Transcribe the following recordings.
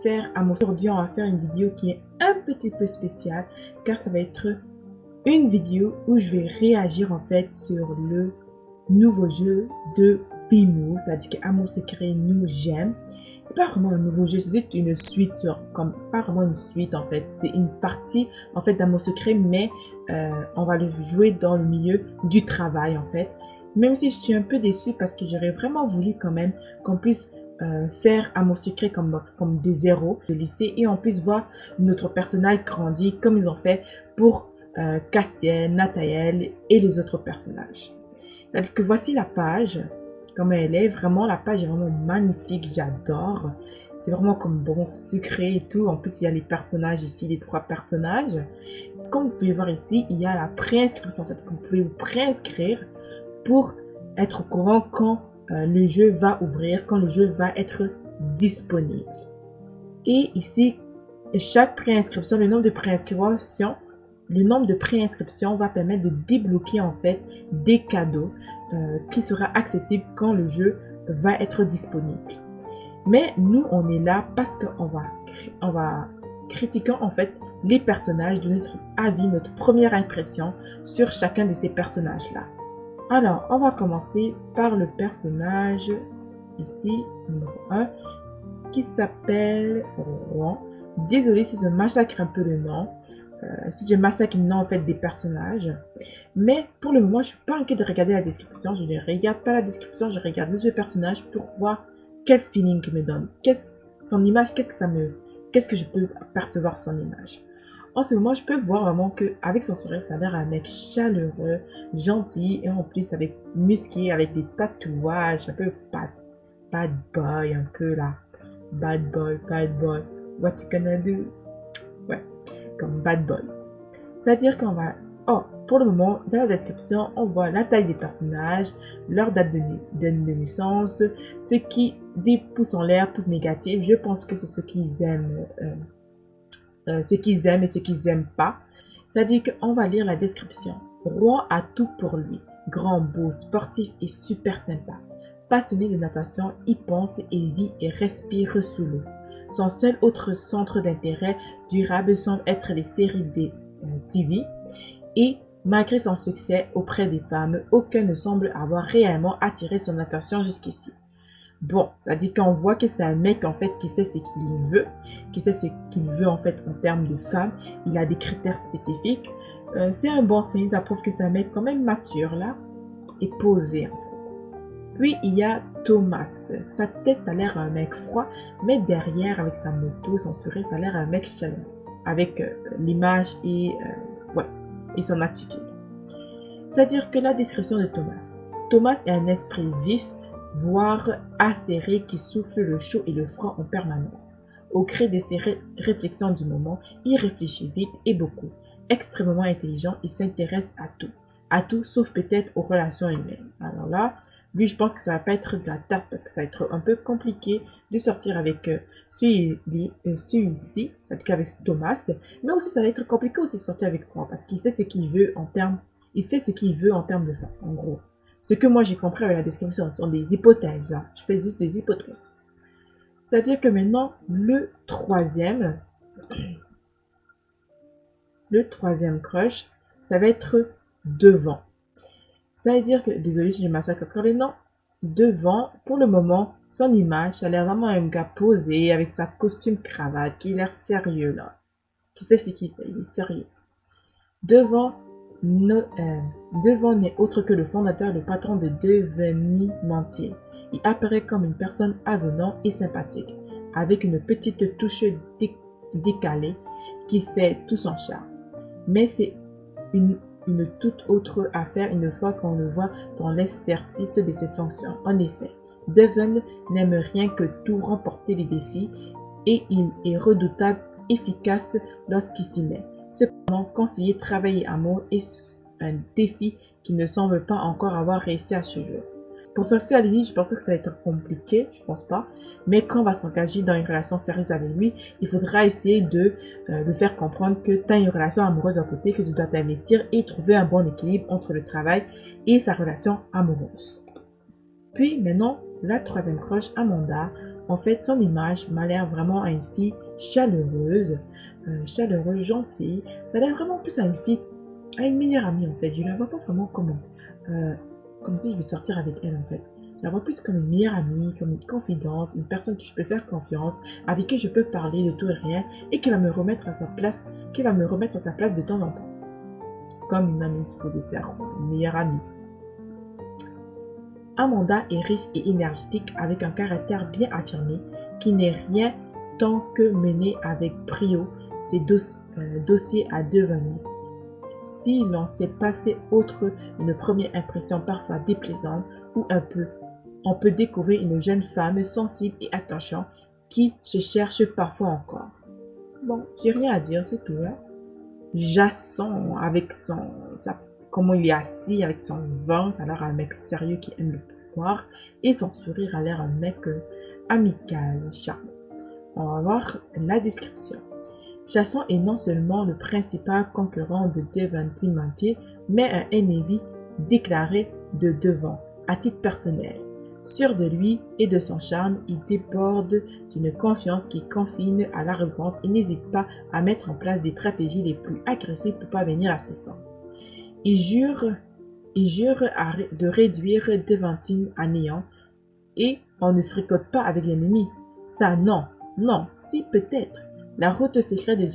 faire à mon aujourd'hui, on va faire une vidéo qui est un petit peu spéciale car ça va être une vidéo où je vais réagir en fait sur le nouveau jeu de Pimou, c'est-à-dire qu'Amour Secret nous j'aime. C'est pas vraiment un nouveau jeu, c'est juste une suite, comme pas vraiment une suite en fait. C'est une partie en fait d'Amour Secret, mais on va le jouer dans le milieu du travail en fait. Même si je suis un peu déçue parce que j'aurais vraiment voulu quand même qu'on puisse faire Amour Secret comme des héros de lycée et on puisse voir notre personnage grandir comme ils ont fait pour Castiel, Nathael et les autres personnages. C'est-à-dire que voici la page, comme elle est. Vraiment, la page est vraiment magnifique, j'adore. C'est vraiment comme bon, sucré et tout. En plus, il y a les personnages ici, les 3 personnages. Comme vous pouvez voir ici, il y a la préinscription. C'est-à-dire que vous pouvez vous préinscrire pour être au courant quand le jeu va ouvrir, quand le jeu va être disponible. Et ici, chaque préinscription, le nombre de préinscriptions va permettre de débloquer en fait des cadeaux qui sera accessible quand le jeu va être disponible. Mais nous, on est là parce qu'on va critiquer en fait les personnages, donner notre avis, notre première impression sur chacun de ces personnages-là. Alors, on va commencer par le personnage ici, numéro 1, qui s'appelle Rouen. Désolée si je massacre un peu le nom. Si je massacre le nom en fait des personnages. Mais pour le moment, je suis pas inquiète de regarder la description. Je ne regarde pas la description, je regarde juste le personnage pour voir quel feeling qu'il me donne. Son image, qu'est-ce que je peux percevoir son image. En ce moment, je peux voir vraiment qu'avec son sourire, ça a l'air un mec chaleureux, gentil et en plus avec musclé, avec des tatouages, un peu bad boy, un peu là. Bad boy, what you gonna do? Ouais, comme bad boy. C'est-à-dire qu'on va... Oh, pour le moment, dans la description, on voit la taille des personnages, leur date de naissance, ce qui des pouces en l'air, pouces négatifs. Je pense que c'est ce qu'ils aiment, et ce qu'ils aiment pas. C'est-à-dire qu'on va lire la description. Rouen a tout pour lui. Grand, beau, sportif et super sympa. Passionné de natation, il pense et vit et respire sous l'eau. Son seul autre centre d'intérêt durable semble être les séries de TV et malgré son succès auprès des femmes, aucun ne semble avoir réellement attiré son attention jusqu'ici. Bon, ça dit qu'on voit que c'est un mec en fait qui sait ce qu'il veut en fait en termes de femmes. Il a des critères spécifiques. C'est un bon signe, ça prouve que c'est un mec quand même mature là et posé en fait. Puis il y a Thomas. Sa tête a l'air un mec froid, mais derrière avec sa moto, son sourire, ça a l'air un mec chaleureux. Avec l'image et son attitude. C'est-à-dire que la description de Thomas. Thomas est un esprit vif, voire acéré qui souffle le chaud et le froid en permanence. Au gré de ses réflexions du moment, il réfléchit vite et beaucoup. Extrêmement intelligent, il s'intéresse à tout. À tout, sauf peut-être aux relations humaines. Alors là, lui, je pense que ça va pas être de la tarte parce que ça va être un peu compliqué de sortir avec celui-ci, c'est-à-dire avec Thomas. Mais aussi, ça va être compliqué aussi de sortir avec moi parce qu'il sait ce qu'il veut en termes de femme, en gros. Ce que moi j'ai compris avec la description sont des hypothèses, là. Je fais juste des hypothèses. C'est-à-dire que maintenant, le troisième crush, ça va être devant. Ça veut dire que, désolé si je massacre encore les noms, devant, pour le moment, son image, ça a l'air vraiment un gars posé avec sa costume cravate, qui a l'air sérieux là. Qui sait ce qu'il fait, il est sérieux. Devant n'est autre que le fondateur, le patron de Devenimentier. Il apparaît comme une personne avenante et sympathique, avec une petite touche décalée qui fait tout son charme. Mais c'est une toute autre affaire une fois qu'on le voit dans l'exercice de ses fonctions. En effet, Devon n'aime rien que tout remporter les défis et il est redoutable, efficace lorsqu'il s'y met. Cependant, conseiller travailler amour est un défi qui ne semble pas encore avoir réussi à ce jour. Pour sortir à lui, je pense pas que ça va être compliqué, je pense pas. Mais quand on va s'engager dans une relation sérieuse avec lui, il faudra essayer de le faire comprendre que tu as une relation amoureuse à côté, que tu dois t'investir et trouver un bon équilibre entre le travail et sa relation amoureuse. Puis maintenant, la troisième crush, Amanda. En fait, son image m'a l'air vraiment à une fille chaleureuse, gentille. Ça a l'air vraiment plus à une fille, à une meilleure amie en fait. Je la vois pas vraiment comme si je veux sortir avec elle en fait. Je la vois plus comme une meilleure amie, comme une confidence, une personne qui je peux faire confiance, avec qui je peux parler de tout et rien et qui va me remettre à sa place, de temps en temps. Comme une amie supposée faire, une meilleure amie. Amanda est riche et énergétique avec un caractère bien affirmé qui n'est rien tant que mené avec brio ses dossiers à devenir. Si l'on s'est passé outre une première impression parfois déplaisante ou on peut découvrir une jeune femme sensible et attachante qui se cherche parfois encore. Bon, j'ai rien à dire, c'est tout. Hein. Jason avec comment il est assis avec son vin, ça a l'air un mec sérieux qui aime le pouvoir et son sourire a l'air un mec amical, charmant. On va voir la description. Jason est non seulement le principal concurrent de Devon Timothy, mais un ennemi déclaré de devant, à titre personnel. Sûr de lui et de son charme, il déborde d'une confiance qui confine à l'arrogance et n'hésite pas à mettre en place des stratégies les plus agressives pour parvenir à ses fins. Il jure de réduire Devantine à néant et on ne fricote pas avec l'ennemi. Ça, non, si peut-être. La route secrète de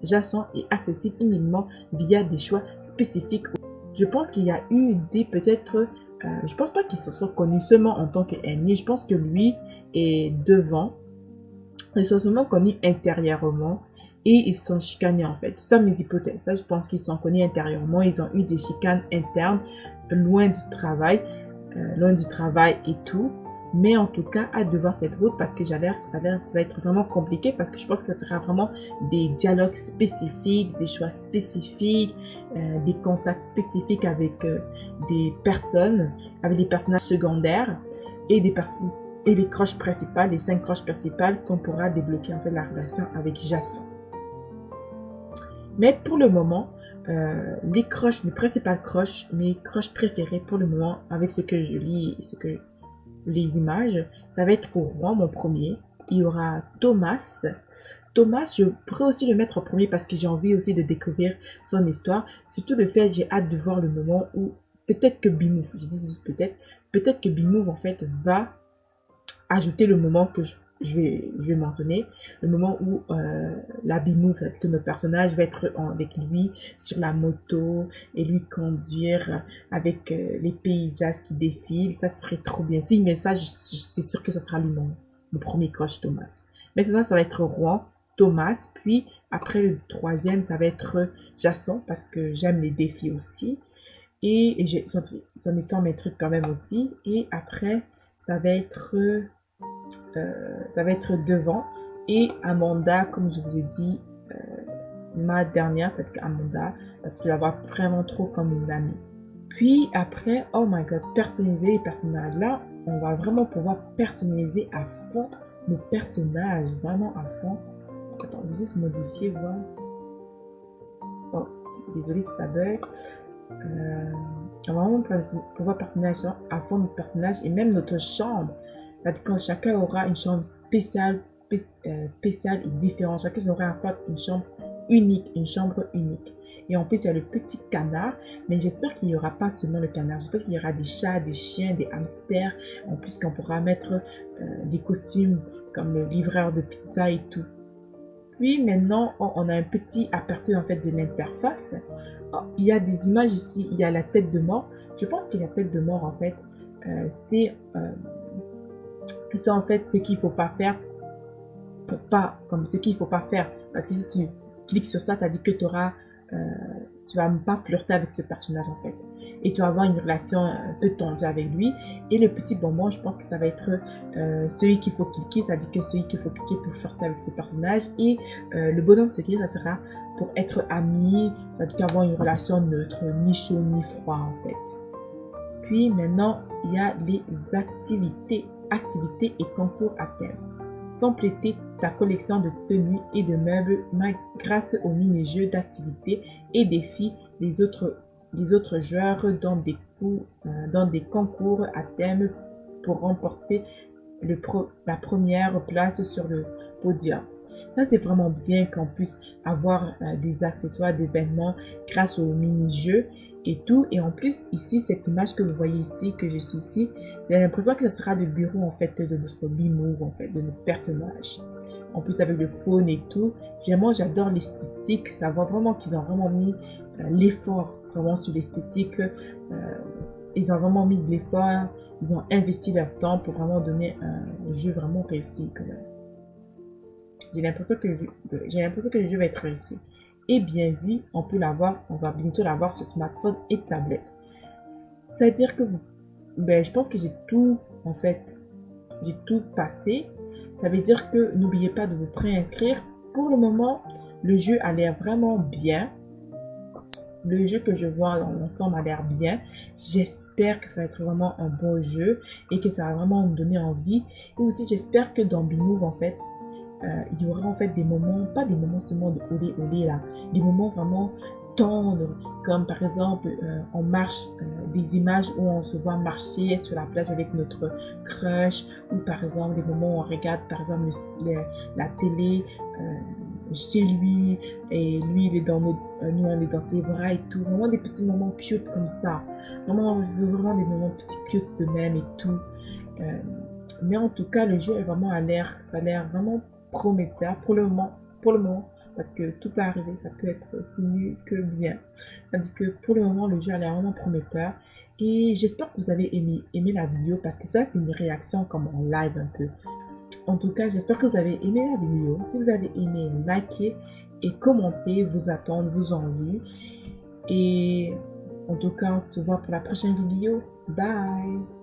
Jason est accessible uniquement via des choix spécifiques. Je pense qu'il y a eu je pense pas qu'ils se sont connus seulement en tant qu'ennemis. Je pense que lui est devant. Ils sont seulement connus intérieurement et ils sont chicanés en fait. Ça, mes hypothèses. Ça, je pense qu'ils sont connus intérieurement. Ils ont eu des chicanes internes loin du travail et tout. Mais en tout cas, hâte de voir cette route parce que ça va être vraiment compliqué parce que je pense que ça sera vraiment des dialogues spécifiques, des choix spécifiques, des contacts spécifiques avec des personnes, avec des personnages secondaires et les croches principales, les 5 croches principales qu'on pourra débloquer en fait la relation avec Jason. Mais pour le moment, mes principales croches, mes croches préférées pour le moment avec ce que je lis et les images, ça va être pour moi mon premier. Il y aura Thomas. Thomas, je pourrais aussi le mettre en premier parce que j'ai envie aussi de découvrir son histoire. Surtout le fait, j'ai hâte de voir le moment où peut-être que Bimove, je dis juste peut-être que Bimove en fait va ajouter le moment que je vais mentionner, le moment où la Bimove, c'est-à-dire que notre personnage va être avec lui sur la moto et lui conduire avec les paysages qui défilent. Ça serait trop bien. Si, mais ça, c'est sûr que ça sera lui mon premier crush, Thomas. Mais ça va être Rouen, Thomas, puis après le troisième, ça va être Jason, parce que j'aime les défis aussi. Et son histoire m'intrigue quand même aussi. Et après, ça va être devant. Et Amanda, comme je vous ai dit, ma dernière, c'est Amanda, parce que je la vois vraiment trop comme une amie. Puis après, oh my god, personnaliser les personnages. Là, on va vraiment pouvoir personnaliser à fond nos personnages, vraiment à fond. Attends, je vais juste modifier, voir. Oh, désolé si ça bug. On va vraiment pouvoir personnaliser à fond notre personnage et même notre chambre. C'est-à-dire que chacun aura une chambre spéciale et différente. Chacun aura en fait une chambre unique. Et en plus, il y a le petit canard. Mais j'espère qu'il n'y aura pas seulement le canard. J'espère qu'il y aura des chats, des chiens, des hamsters. En plus, qu'on pourra mettre des costumes comme le livreur de pizza et tout. Puis maintenant, on a un petit aperçu en fait de l'interface. Il y a des images ici. Il y a la tête de mort. Je pense que la tête de mort en fait, c'est en fait ce qu'il faut pas faire parce que si tu cliques sur ça, ça dit que tu vas pas flirter avec ce personnage en fait et tu vas avoir une relation un peu tendue avec lui. Et le petit bonbon, je pense que ça va être celui qu'il faut cliquer, ça dit que celui qu'il faut cliquer pour flirter avec ce personnage. Et le bonhomme secret, ça sera pour être ami, ça dit qu'avoir une relation neutre, ni chaud ni froid en fait. Puis maintenant, il y a les activités et concours à thème. Compléter ta collection de tenues et de meubles grâce aux mini-jeux d'activités et défis les autres joueurs dans des concours à thème pour remporter la première place sur le podium. Ça, c'est vraiment bien qu'on puisse avoir des accessoires d'événements grâce aux mini-jeux et tout. Et en plus, ici, cette image que vous voyez ici, que je suis ici, j'ai l'impression que ce sera le bureau, en fait, de notre B-Move, en fait, de notre personnage. En plus, avec le faune et tout. Vraiment, j'adore l'esthétique. Ça voit vraiment qu'ils ont vraiment mis l'effort, vraiment, sur l'esthétique. Ils ont vraiment mis de l'effort. Ils ont investi leur temps pour vraiment donner un jeu vraiment réussi, quand même. J'ai l'impression que le jeu va être réussi. Et bien oui, on peut l'avoir, on va bientôt l'avoir sur smartphone et tablette. C'est-à-dire que je pense que j'ai tout, en fait, j'ai tout passé. Ça veut dire que n'oubliez pas de vous préinscrire. Pour le moment, le jeu a l'air vraiment bien. Le jeu que je vois dans l'ensemble a l'air bien. J'espère que ça va être vraiment un beau jeu et que ça va vraiment me donner envie. Et aussi, j'espère que dans B-Move, en fait, il y aura en fait des moments, pas des moments seulement de olé olé là, des moments vraiment tendres, comme par exemple on marche, des images où on se voit marcher sur la plage avec notre crush, ou par exemple des moments où on regarde par exemple la télé chez lui, et lui il est dans nous on est dans ses bras et tout, vraiment des petits moments cute comme ça. Vraiment, je veux vraiment des moments petits cute de même et tout. Euh, mais en tout cas, le jeu est vraiment ça a l'air vraiment prometteur pour le moment, parce que tout peut arriver, ça peut être aussi nul que bien. Tandis que pour le moment, le jeu a l'air vraiment prometteur. Et j'espère que vous avez aimé la vidéo, parce que ça, c'est une réaction comme en live un peu. En tout cas, j'espère que vous avez aimé la vidéo. Si vous avez aimé, likez et commentez vos attentes, vos envies. Et en tout cas, on se voit pour la prochaine vidéo. Bye!